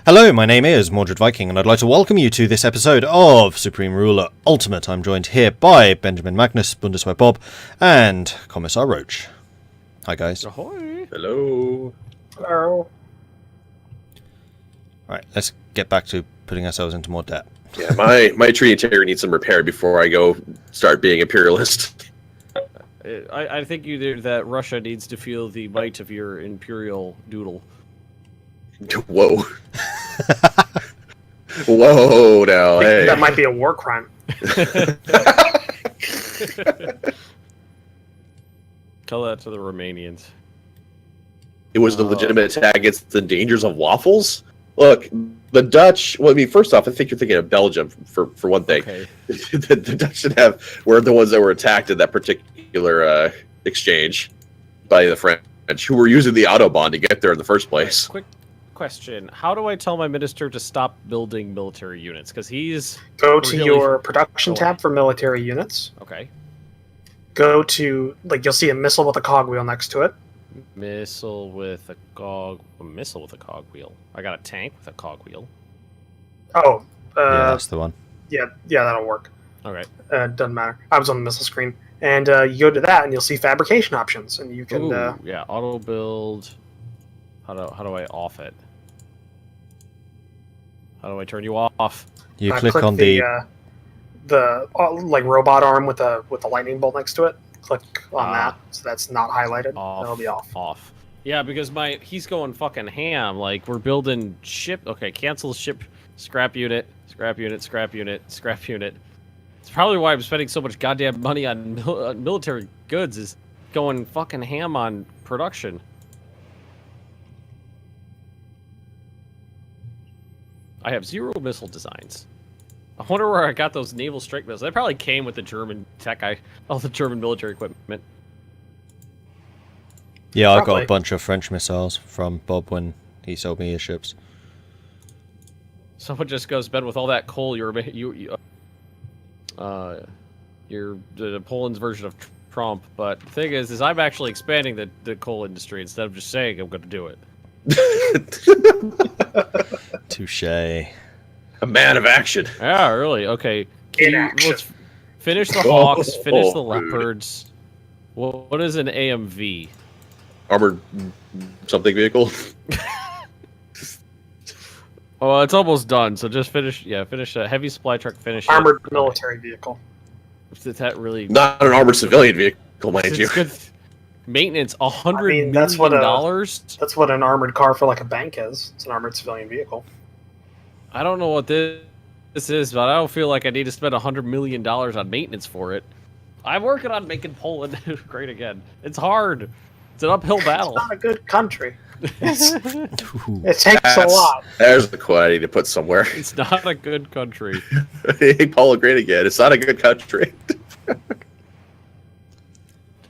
Hello, my name is Mordred Viking, and I'd like to welcome you to this episode of Supreme Ruler Ultimate. I'm joined here by Benjamin Magnus, Bundeswehr Bob, and Commissar Roach. Hi, guys. Ahoy! Hello. Hello. Alright, let's get back to putting ourselves into more debt. Yeah, my tree interior needs some repair before I go start being imperialist. I think either that Russia needs to feel the might of your imperial doodle. Whoa. Whoa, now, hey. That might be a war crime. Tell that to the Romanians. It was a legitimate attack against the dangers of waffles? Look, the Dutch, well, I mean, first off, I think you're thinking of Belgium, for one thing. Okay. the Dutch were the ones that were attacked in that particular exchange by the French, who were using the Autobahn to get there in the first place. Quick question. How do I tell my minister to stop building military units? Because he's... Go to your production tab for military units. Okay. Go to, you'll see a missile with a cogwheel next to it. Missile with a cogwheel. I got a tank with a cogwheel. Oh. Yeah, that's the one. Yeah, that'll work. Okay. Doesn't matter. I was on the missile screen. And you go to that, and you'll see fabrication options, and you can... Ooh, yeah, auto build. How do I off it? How do I turn you off? You click on the robot arm with the lightning bolt next to it. Click on that, so that's not highlighted. Off. That'll be off. Off. Yeah, because he's going fucking ham. Like, we're building ship. Okay, cancel ship. Scrap unit. Scrap unit. Scrap unit. Scrap unit. It's probably why I'm spending so much goddamn money on military goods. Is going fucking ham on production. I have 0 missile designs. I wonder where I got those naval strike missiles. They probably came with the German tech, all the German military equipment. Yeah, I got Probably. a bunch of French missiles from Bob when he sold me his ships. Someone just goes, Ben, with all that coal, you're the Poland's version of Trump. But the thing is I'm actually expanding the coal industry instead of just saying I'm going to do it. Touché. A man of action. Yeah, really? Okay. Action. Let's finish the Hawks, finish the Leopards. What is an AMV? Armored something vehicle. Oh, it's almost done, so just finish. Yeah, finish a heavy supply truck. Finish Armored it. military vehicle. Is that really? Not an armored civilian vehicle, mind It's you. good. Maintenance, $100 million. That's what an armored car for a bank is. It's an armored civilian vehicle. I don't know what this is, but I don't feel like I need to spend $100 million on maintenance for it. I'm working on making Poland great again. It's hard. It's an uphill battle. It's not a good country. Ooh. It takes a lot. There's the quote I need to put somewhere. It's not a good country. Make Poland great again. It's not a good country.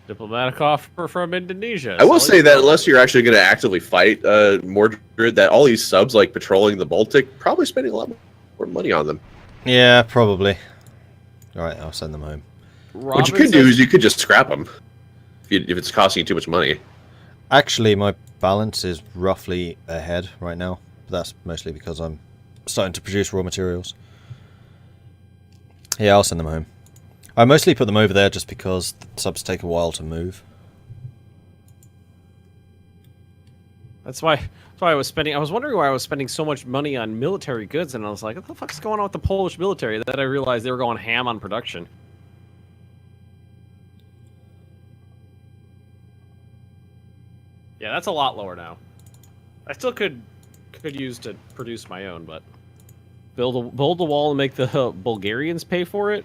Diplomatic offer from Indonesia. I will say that unless you're actually going to actively fight Mordred, that all these subs patrolling the Baltic, probably spending a lot more money on them. Yeah, probably. Alright, I'll send them home. What you could do is you could just scrap them if it's costing you too much money. Actually, my balance is roughly ahead right now. But that's mostly because I'm starting to produce raw materials. Yeah, I'll send them home. I mostly put them over there just because the subs take a while to move. That's why I was spending. I was wondering why I was spending so much money on military goods, and I was like, "What the fuck's going on with the Polish military?" Then I realized they were going ham on production. Yeah, that's a lot lower now. I still could use to produce my own, but build a wall and make the Bulgarians pay for it.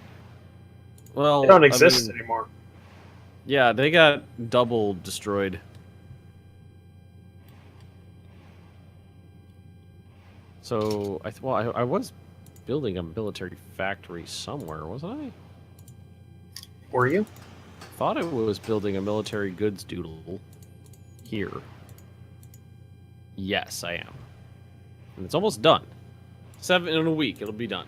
Well, They don't exist anymore. Yeah, they got double destroyed. So I was building a military factory somewhere, wasn't I? Were you? Thought I was building a military goods doodle here. Yes, I am. And it's almost done. 7 in a week, it'll be done.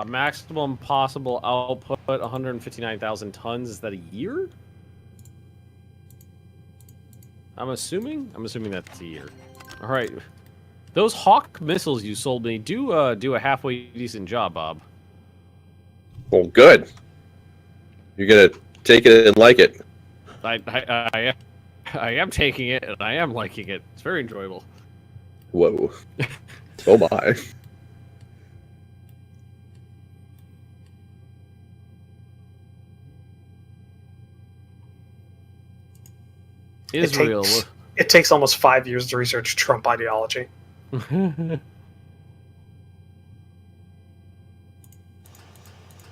Maximum possible output, 159,000 tons. Is that a year? I'm assuming that's a year. All right. Those Hawk missiles you sold me do a halfway decent job, Bob. Well, good. You're gonna take it and like it. I am taking it and I am liking it. It's very enjoyable. Whoa. Oh my. Israel. It takes almost 5 years to research Trump ideology. You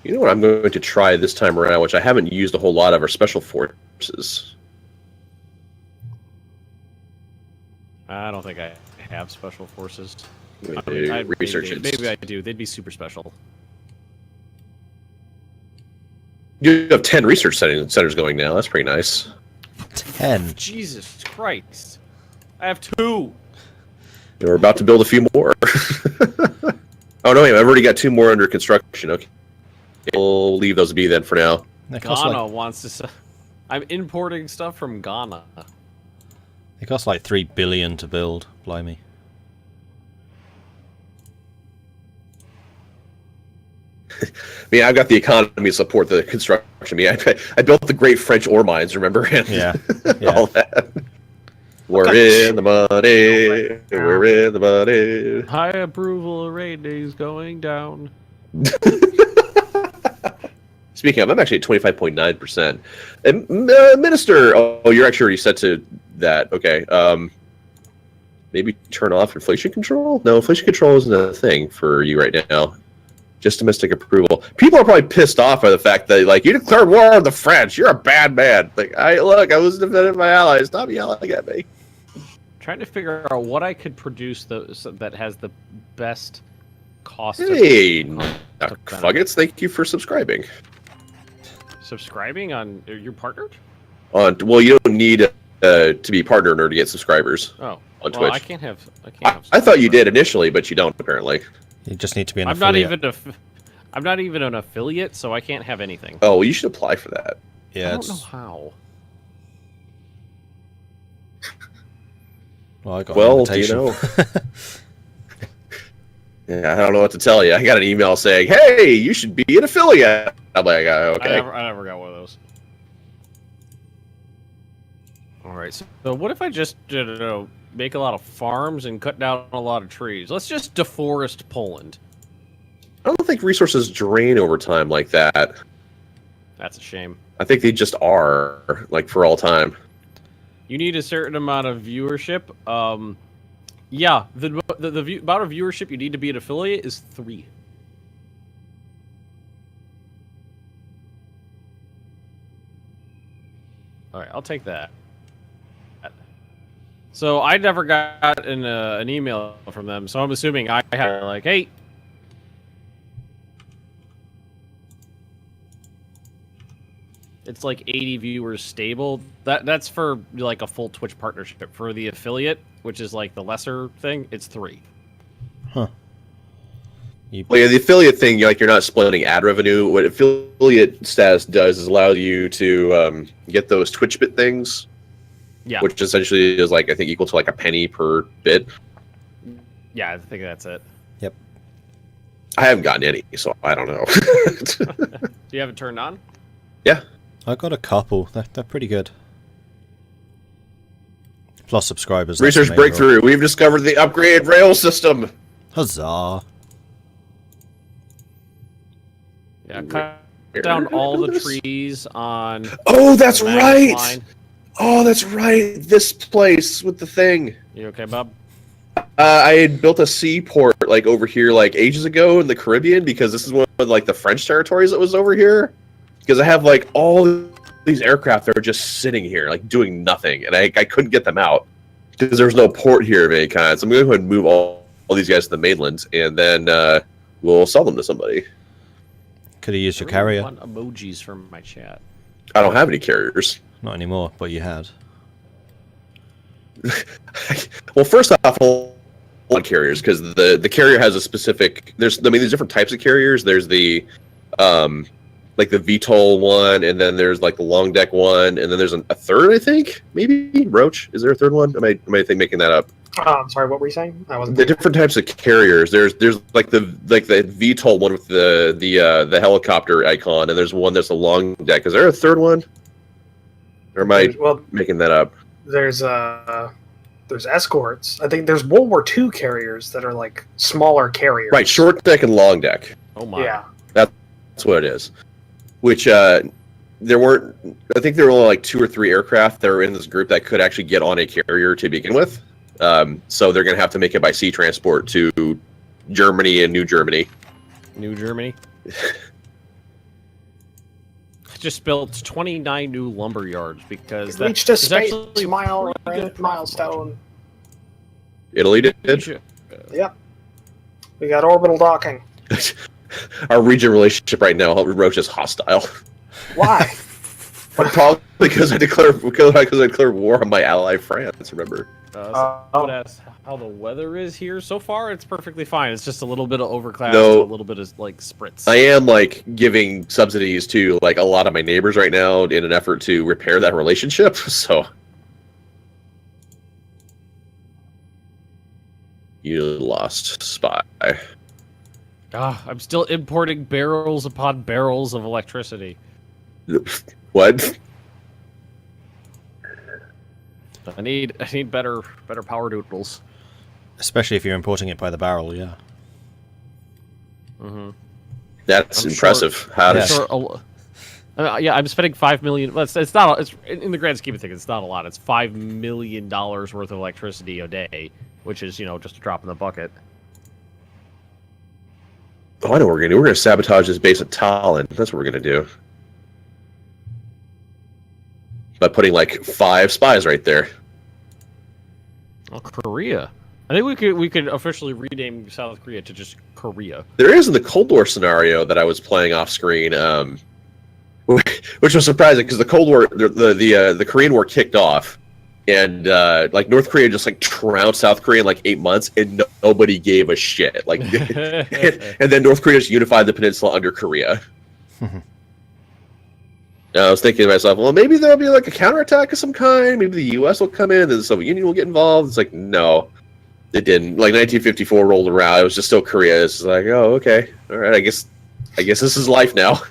know what I'm going to try this time around, which I haven't used a whole lot of, are special forces. I don't think I have special forces. Research it. Maybe I do. They'd be super special. You have 10 research centers going now. That's pretty nice. 10. Jesus Christ. I have 2. We're about to build a few more. Oh, no, wait, I've already got 2 more under construction. Okay. We'll leave those be then for now. Ghana wants to... I'm importing stuff from Ghana. It costs like 3 billion to build. Blimey. I mean, I've got the economy to support the construction. I mean, I built the great French ore mines, remember? Yeah. All that. We're in the money. We're in the money. High approval ratings going down. Speaking of, I'm actually at 25.9%. And Minister, oh, you're actually already set to that. Okay. Maybe turn off inflation control? No, inflation control isn't a thing for you right now. Just domestic approval. People are probably pissed off by the fact that, like, you declared war on the French. You're a bad man. Like, I was defending my allies. Stop yelling at me. Trying to figure out what I could produce that has the best cost. Hey, Fuggets, thank you for subscribing. Subscribing on you're partnered? Well, you don't need to be partnered in order to get subscribers. Oh, on Twitch. I can't have. I thought you did initially, but you don't apparently. You just need to be an I'm affiliate. I'm not even an affiliate, so I can't have anything. Oh, well, you should apply for that. Yeah, I don't know how. Well, I got an invitation. Do you know? Yeah, I don't know what to tell you. I got an email saying, "Hey, you should be an affiliate." I'm like, okay. I never got one of those. All right, so what if I just make a lot of farms and cut down a lot of trees? Let's just deforest Poland. I don't think resources drain over time like that. That's a shame. I think they just are, like, for all time. You need a certain amount of viewership. Yeah, the amount of viewership you need to be an affiliate is 3. All right, I'll take that. So I never got an email from them, so I'm assuming I had like, hey. It's like 80 viewers stable. That's for like a full Twitch partnership. For the affiliate, which is like the lesser thing, it's 3. Huh. Well, yeah, the affiliate thing, like, you're not splitting ad revenue. What affiliate status does is allow you to get those Twitch bit things. Yeah. Which essentially is, like, I think equal to like a penny per bit. Yeah, I think that's it. Yep. I haven't gotten any, so I don't know. Do you have it turned on? Yeah. I got a couple. They're pretty good. Plus subscribers. Research breakthrough. We've discovered the upgraded rail system. Huzzah. Yeah, cut down all the trees on... Oh, that's the Magnus right! line. Oh, that's right! This place with the thing. You okay, Bob? I had built a seaport, like, over here, like, ages ago in the Caribbean, because this is one of, like, the French territories that was over here. Because I have, like, all these aircraft that are just sitting here, like, doing nothing. And I couldn't get them out. Because there was no port here of any kind. So I'm going to go ahead and move all these guys to the mainland. And then we'll sell them to somebody. Could have used your I carrier. want emojis from my chat. I don't have any carriers. Not anymore, but you had. Well, first off, all carriers, because the carrier has a specific... there's different types of carriers. There's the... like the VTOL one, and then there's like the long deck one, and then there's a third, I think, maybe Roach. Is there a third one? Am I making that up? I'm sorry, what were you saying? I wasn't. The different types of carriers. There's like the VTOL one with the helicopter icon, and there's one that's a long deck. Is there a third one? Or am I making that up? There's escorts. I think there's World War II carriers that are like smaller carriers. Right, short deck and long deck. Oh my. Yeah. That's what it is. Which there weren't. I think there were only like 2 or 3 aircraft that were in this group that could actually get on a carrier to begin with. So they're going to have to make it by sea transport to Germany and New Germany. New Germany? I just built 29 new lumber yards because It reached a space milestone. Italy did? Yep. We got orbital docking. Our region relationship right now, Roach is hostile. Why? Probably because I declared war on my ally France, remember? Someone asked how the weather is here. So far, it's perfectly fine. It's just a little bit of overcast, No. a little bit of like spritz. I am like giving subsidies to like a lot of my neighbors right now in an effort to repair that relationship. So you lost spy. I'm still importing barrels upon barrels of electricity. What? I need better power noodles. Especially if you're importing it by the barrel, yeah. Mm-hmm. That's impressive. How does? Yeah, I'm spending $5 million. Well, it's not. It's in the grand scheme of things, it's not a lot. It's $5 million worth of electricity a day, which is just a drop in the bucket. Oh, I know what we're gonna do. We're gonna sabotage this base at Tallinn. That's what we're gonna do. By putting like 5 spies right there. Oh, Korea. I think we could officially rename South Korea to just Korea. There is in the Cold War scenario that I was playing off screen, which was surprising because the Cold War, the Korean War kicked off, and like North Korea just like trounced South Korea in like 8 months, and nobody gave a shit. Like, and then North Korea just unified the peninsula under Korea. I was thinking to myself, well, maybe there'll be like a counterattack of some kind. Maybe the U.S. will come in, and the Soviet Union will get involved. It's like, no, it didn't. Like 1954 rolled around, it was just still Korea. It's like, oh, okay, all right. I guess this is life now.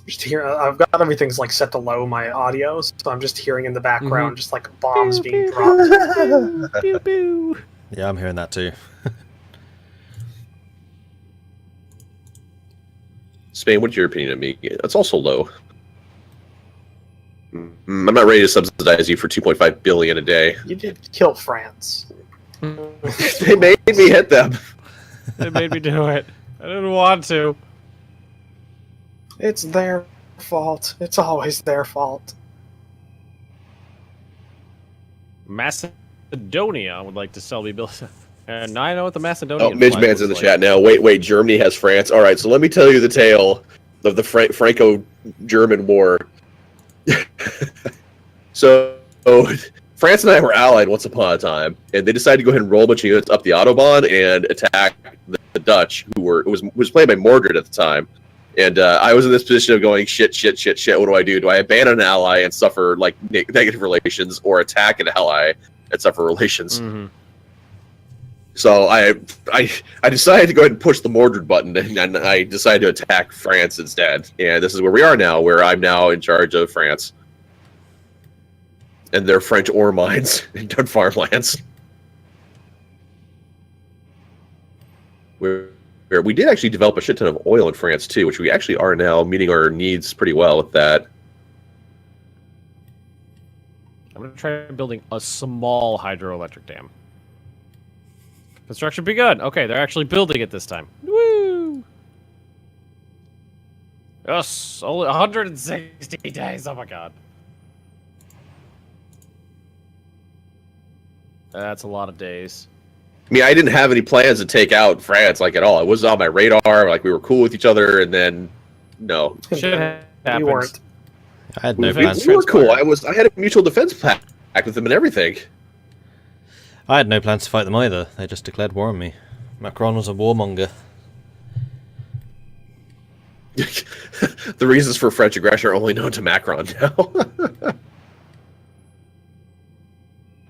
Just hear, I've got everything's like set to low my audio, so I'm just hearing in the background just like bombs being dropped. Pew, pew. Yeah, I'm hearing that too. Spain, what's your opinion of me? It's also low. I'm not ready to subsidize you for 2.5 billion a day. You did kill France. They made me hit them. They made me do it. I didn't want to. It's their fault. It's always their fault. Macedonia would like to sell me bills. And now I know what the Macedonian. Oh, Midge Man's in the chat now. Wait, Germany has France. All right, so let me tell you the tale of the Franco-German War. So, France and I were allied once upon a time, and they decided to go ahead and roll a bunch of units up the Autobahn and attack the Dutch, who was played by Mordred at the time. And I was in this position of going, shit, what do I do? Do I abandon an ally and suffer like negative relations, or attack an ally and suffer relations? Mm-hmm. So I decided to go ahead and push the Mordred button, and I decided to attack France instead. And this is where we are now, where I'm now in charge of France and their French ore mines and farmlands. Where we did actually develop a shit ton of oil in France too, which we actually are now meeting our needs pretty well with that. I'm gonna try building a small hydroelectric dam. Construction begun. Okay, they're actually building it this time. Woo! Yes, only 160 days. Oh my god. That's a lot of days. I mean, I didn't have any plans to take out France, like, at all. It was on my radar, like, we were cool with each other, and then, no. Shit happens. You weren't. I had no We plans. were cool. I had a mutual defense pact with them and everything. I had no plans to fight them either. They just declared war on me. Macron was a warmonger. The reasons for French aggression are only known to Macron now.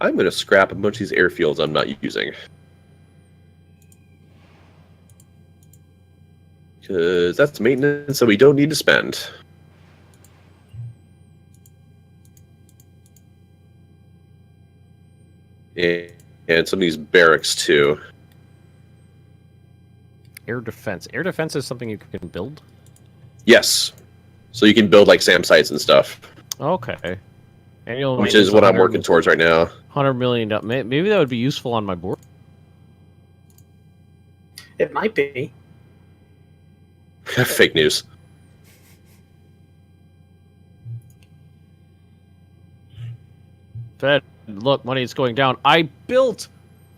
I'm going to scrap a bunch of these airfields I'm not using. Because that's maintenance that we don't need to spend. And some of these barracks, too. Air defense. Air defense is something you can build? Yes. So you can build, like, SAM sites and stuff. Okay. Annual which is what I'm working towards right now. $100 million. Maybe that would be useful on my board. It might be. Fake news. Fed, look, money is going down. I built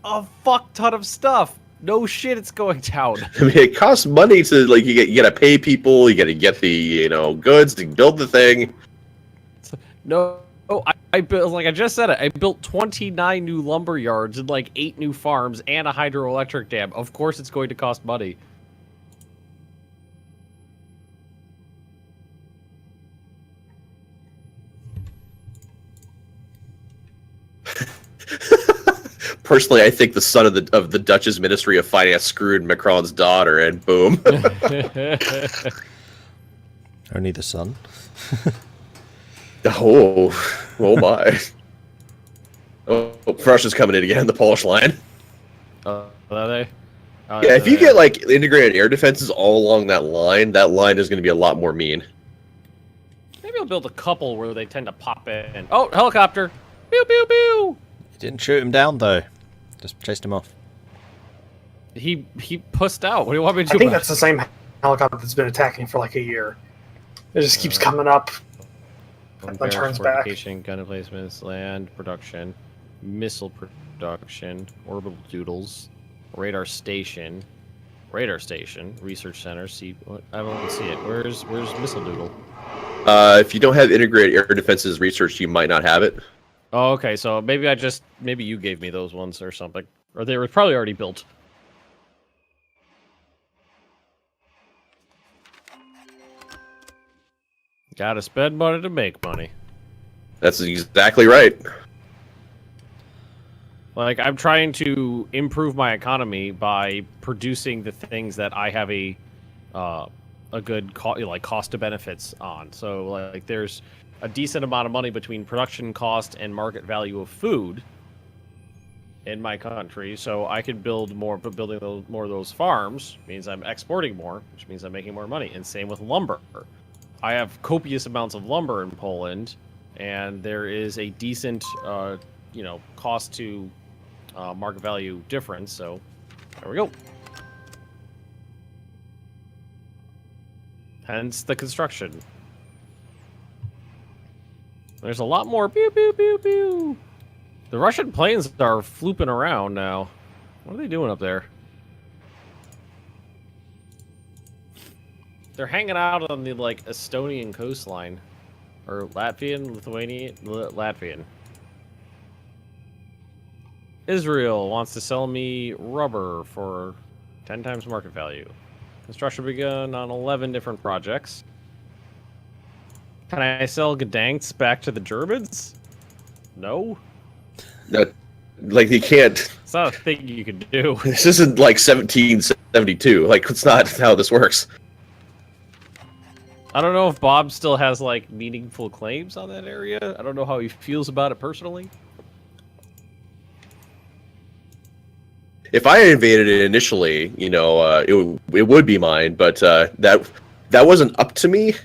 a fuck ton of stuff. No shit, it's going down. I mean, it costs money to, like, you gotta pay people, you gotta get the, goods to build the thing. No, I built, like I just said it, I built 29 new lumber yards and like 8 new farms and a hydroelectric dam. Of course it's going to cost money. Personally, I think the son of the Dutch's Ministry of Finance screwed Macron's daughter, and boom. Only the son. Oh my. Oh, Russia's coming in again, the Polish line. Are they? Yeah, if you get, like, integrated air defenses all along that line is going to be a lot more mean. Maybe I'll build a couple where they tend to pop in. Oh, helicopter! Pew, pew, pew! You didn't shoot him down, though. Just chased him off. He pussed out. What do you want me to do? I think that's the same helicopter that's been attacking for like a year. It just keeps coming up. And then turns back. Gun emplacements, land production, missile production, orbital doodles, radar station, research center. See, I don't see it. Where's missile doodle? If you don't have integrated air defenses research, you might not have it. Oh, okay. So maybe you gave me those ones or something, or they were probably already built. Gotta spend money to make money. That's exactly right. Like, I'm trying to improve my economy by producing the things that I have a good cost to benefits on. So, like, there's a decent amount of money between production cost and market value of food in my country. So I could build more, but building more of those farms means I'm exporting more, which means I'm making more money. And same with lumber. I have copious amounts of lumber in Poland, and there is a decent, cost to market value difference. So there we go. Hence the construction. There's a lot more pew pew pew pew. The Russian planes are flooping around now. What are they doing up there? They're hanging out on the, like, Estonian coastline. Or Latvian. Israel wants to sell me rubber for 10 times market value. Construction begun on 11 different projects. Can I sell Gdansk back to the Germans? No. No, like, you can't. It's not a thing you can do. This isn't like 1772. Like, it's not how this works. I don't know if Bob still has, like, meaningful claims on that area. I don't know how he feels about it personally. If I invaded it initially, it would be mine, but that wasn't up to me.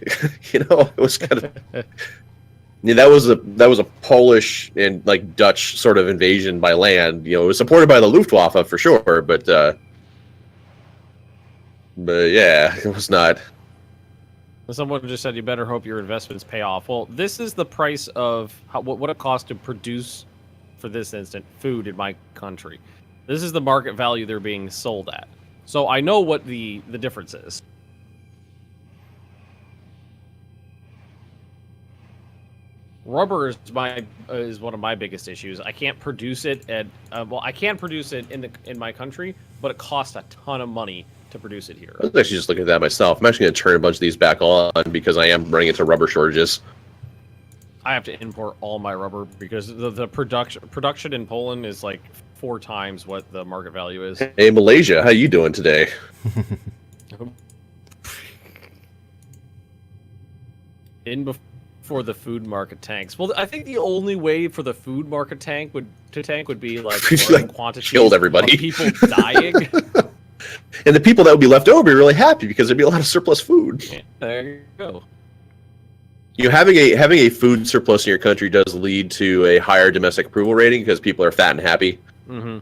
It was kind of that was a Polish and, like, Dutch sort of invasion by land. It was supported by the Luftwaffe for sure, but yeah, it was not. Someone just said you better hope your investments pay off. Well, this is the price of what it costs to produce, for this instant, food in my country. This is the market value they're being sold at. So I know what the difference is. Rubber is one of my biggest issues. I can't produce it I can produce it in my country, but it costs a ton of money to produce it here. I was actually just looking at that myself. I'm actually going to turn a bunch of these back on because I am running into rubber shortages. I have to import all my rubber because the production in Poland is like 4 times what the market value is. Hey, Malaysia, how you doing today? In before the food market tanks. Well, I think the only way for the food market tank would be like, Like, quantity killed everybody. of people dying. And the people that would be left over would be really happy because there'd be a lot of surplus food. Yeah, there you go. You know, having a food surplus in your country does lead to a higher domestic approval rating because people are fat and happy. Mm-hmm.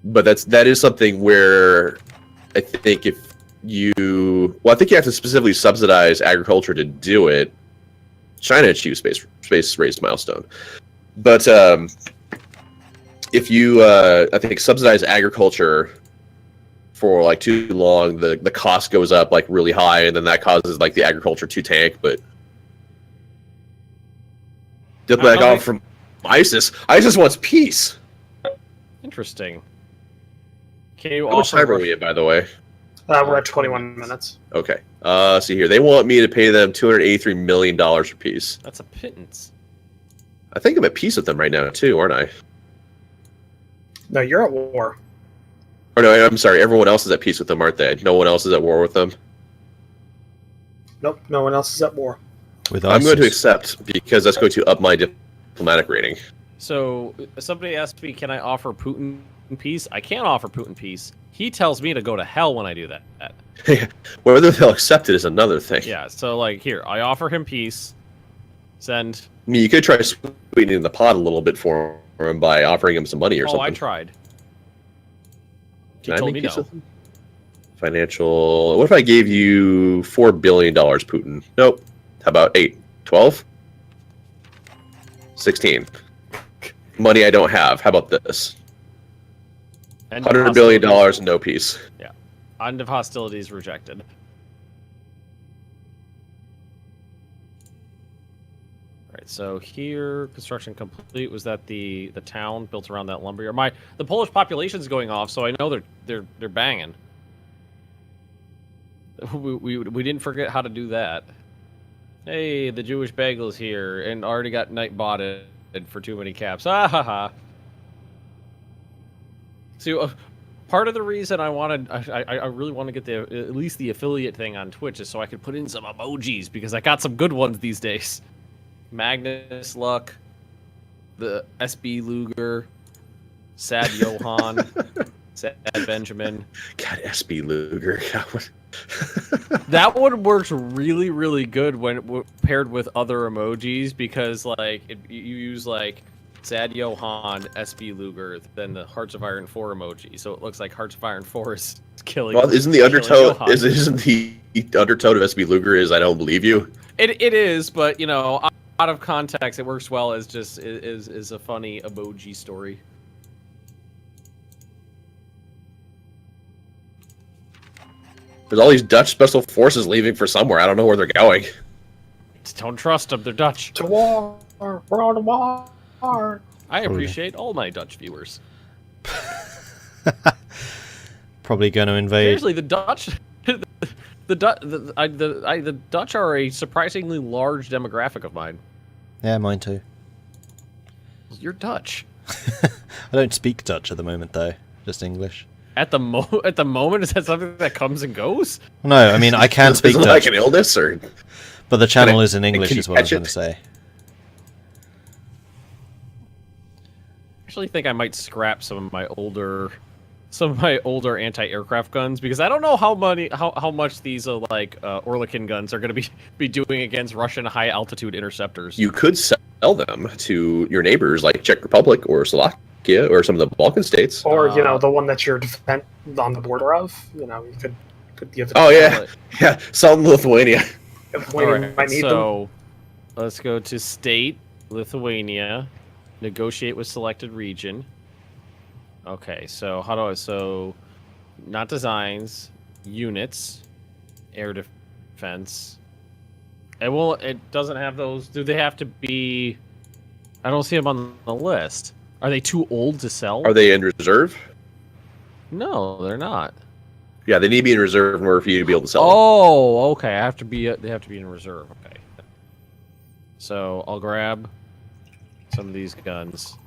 But that is something where I think I think you have to specifically subsidize agriculture to do it. China achieved space race milestone, but if you I think subsidize agriculture for like too long, the cost goes up like really high, and then that causes like the agriculture to tank. But dip back off from ISIS. ISIS wants peace. Interesting. Can you How much time are we at, by the way? We're at 21 minutes. Okay. See here. They want me to pay them $283 million for peace. That's a pittance. I think I'm at peace with them right now too, aren't I? No, you're at war. Or no, I'm sorry. Everyone else is at peace with them, aren't they? No one else is at war with them. Nope, no one else is at war. With I'm going to ISIS. accept because that's going to up my diplomatic rating. So somebody asked me, can I offer Putin peace? I can't offer Putin peace. He tells me to go to hell when I do that. Whether they'll accept it is another thing. Yeah, so like here, I offer him peace. Send. I mean, you could try sweetening the pot a little bit for him by offering him some money or something. I tried. He Can I told make me peace no. with him? Financial. What if I gave you $4 billion, Putin? Nope. How about 8? 12? 16. Money I don't have. How about this? End of $100 billion hostilities. and no peace. Yeah. End of hostilities rejected. Alright, so here, construction complete. Was that the town built around that lumberyard? The Polish population's going off, so I know they're banging. We didn't forget how to do that. Hey, the Jewish bagel's here and already got night botted for too many caps. Ah ha ha. So, part of the reason I really want to get at least the affiliate thing on Twitch is so I could put in some emojis because I got some good ones these days. Magnus Luck, the SB Luger, Sad Johan, Sad Benjamin. God, SB Luger. That one works really, really good when paired with other emojis because, like, you use like Sad Johan, SB Luger, then the Hearts of Iron 4 emoji, so it looks like Hearts of Iron 4 is killing. Well, isn't the undertone? Johan. Isn't the undertone of SB Luger is I don't believe you? It is, but you know, out of context, it works well as just is a funny emoji story. There's all these Dutch special forces leaving for somewhere. I don't know where they're going. Just don't trust them; they're Dutch. To war! We're on war! I appreciate all my Dutch viewers. Probably going to invade. Seriously, the Dutch, the Dutch are a surprisingly large demographic of mine. Yeah, mine too. You're Dutch. I don't speak Dutch at the moment, though. Just English. At the moment, is that something that comes and goes? No, I mean, I can speak Isn't it Dutch, like an illness, or but the channel Can I- is in English, can you is what I was catch going it? to say. I actually think I might scrap some of my older anti-aircraft guns because I don't know how much these Orlikin guns are going to be doing against Russian high-altitude interceptors. you could sell them to your neighbors like Czech Republic or Slovakia or some of the Balkan states. Or, you know, the one that you're on the border of. You know, you could give it Oh yeah, yeah, sell them to Lithuania. Alright, might need them. so let's go to state, Lithuania, negotiate with selected region. Okay, so so not designs, units, air defense. It doesn't have those. Do they have to be? I don't see them on the list. Are they too old to sell? Are they in reserve? No, they're not. Yeah, they need to be in reserve in order for you to be able to sell them. Oh, okay. I have to be. They have to be in reserve. Okay. So I'll grab some of these guns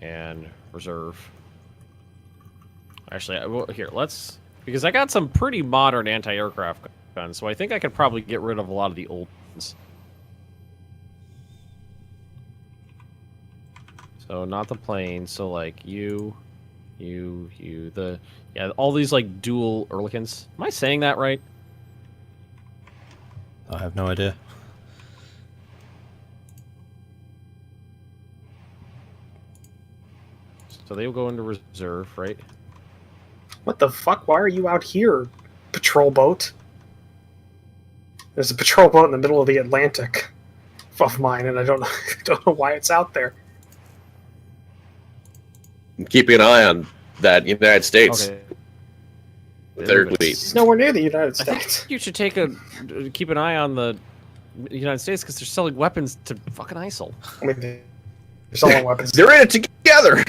and reserve. Actually, here, let's... Because I got some pretty modern anti-aircraft guns, so I think I could probably get rid of a lot of the old ones. So not the planes, so like you, yeah, all these like dual Ehrlichens. Am I saying that right? I have no idea. So they will go into reserve, right? What the fuck? Why are you out here, patrol boat? There's a patrol boat in the middle of the Atlantic of mine, and I don't know why it's out there. I'm keeping an eye on that United States. Okay. Third fleet. It's nowhere near the United I States. think you should keep an eye on the United States because they're selling weapons to fucking ISIL. I mean, they're selling weapons. They're in it together.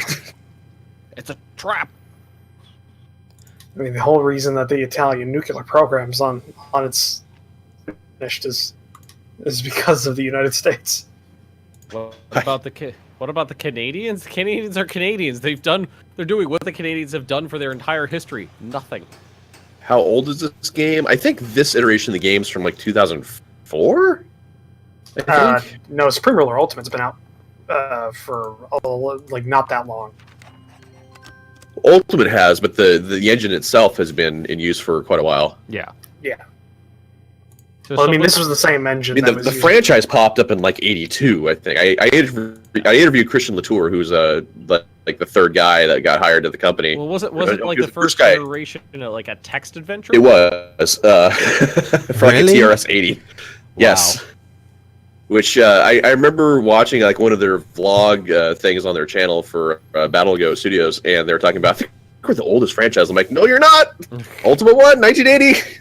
It's a trap. I mean, the whole reason that the Italian nuclear program's on its finished is because of the United States. What about the Canadians? The Canadians are Canadians. They're doing what the Canadians have done for their entire history. Nothing. How old is this game? I think this iteration of the game's from like 2004. I think. No, Supreme Ruler Ultimate's been out for like not that long. Ultimate has, but the engine itself has been in use for quite a while. Yeah. Yeah. So Well, I mean, this was the same engine. I mean, the franchise popped up in like '82, I think. I interviewed Christian Latour, who's like the third guy that got hired to the company. Well, was it like the first guy. iteration of like a text adventure? It was for like a TRS-80. Yes. Wow. Which I remember watching like one of their vlog things on their channel for Battle Go Studios, and they were talking about we're the oldest franchise. I'm like, no, you're not. Ultimate 1, 1980.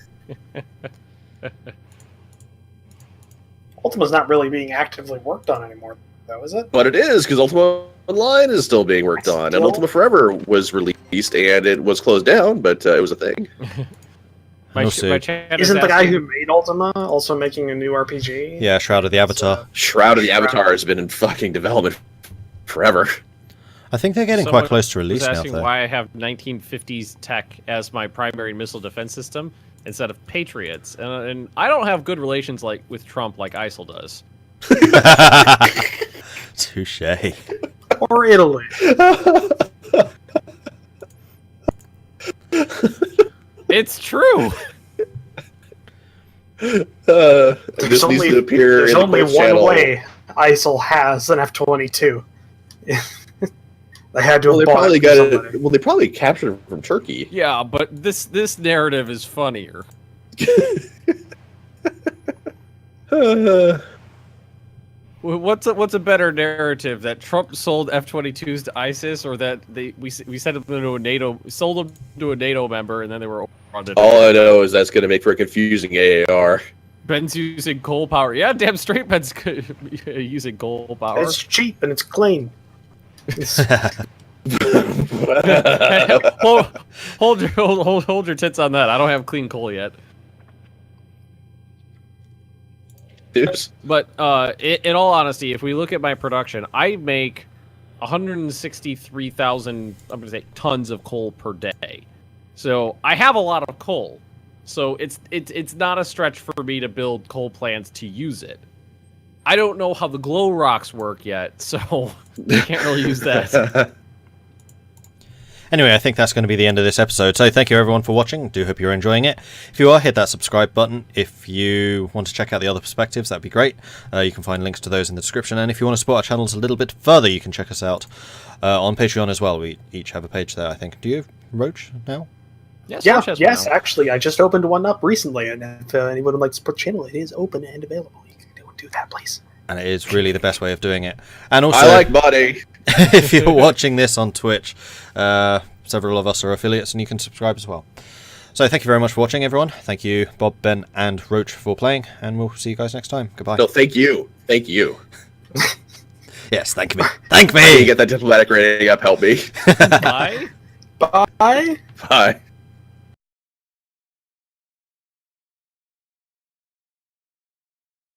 Ultima's not really being actively worked on anymore, though, is it? But it is, because Ultima Online is still being worked on, and Ultima Forever was released, and it was closed down, but it was a thing. My chat Isn't the guy who made Ultima also making a new RPG? Yeah, Shroud of the Avatar. Shroud of the Avatar has been in fucking development forever. I think they're getting quite close to release was now, asking though. why I have 1950s tech as my primary missile defense system instead of Patriots, and I don't have good relations like with Trump like ISIL does. Touche. Or Italy. It's true. This needs to appear there's in the only Coach one channel. way ISIL has an F-22. They had to Well, have they bought probably it got from it. somebody. Well, they probably captured it from Turkey. Yeah, but this narrative is funnier. What's a better narrative, that Trump sold F-22s to ISIS, or that we sent them to a NATO, sold them to a NATO member, and then they were overrun? All I know is that's going to make for a confusing AAR. Ben's using coal power. Yeah, damn straight, Ben's using coal power. It's cheap and it's clean. hold your tits on that. I don't have clean coal yet. Oops. But in all honesty, if we look at my production, I make 163,000, I'm going to say, tons of coal per day. So I have a lot of coal. So it's not a stretch for me to build coal plants to use it. I don't know how the glow rocks work yet, so I can't really use that. Anyway, I think that's going to be the end of this episode. So thank you everyone for watching. Do hope you're enjoying it. If you are, hit that subscribe button. If you want to check out the other perspectives, that'd be great. You can find links to those in the description. And if you want to support our channels a little bit further, you can check us out on Patreon as well. We each have a page there, I think. Do you, Roach, now? Yes, Yeah, Roach has one yes, now. actually, I just opened one up recently, and if anyone would like to support the channel, it is open and available. You can do that, please. And it is really the best way of doing it. And also, I like Buddy. if you're watching this on Twitch, several of us are affiliates and you can subscribe as well. So thank you very much for watching, everyone. Thank you, Bob, Ben, and Roach for playing, and we'll see you guys next time. Goodbye. No, thank you. Thank you. Yes, thank me. Thank Hey, me! get that diplomatic rating up. Help me. Bye. Bye. Bye.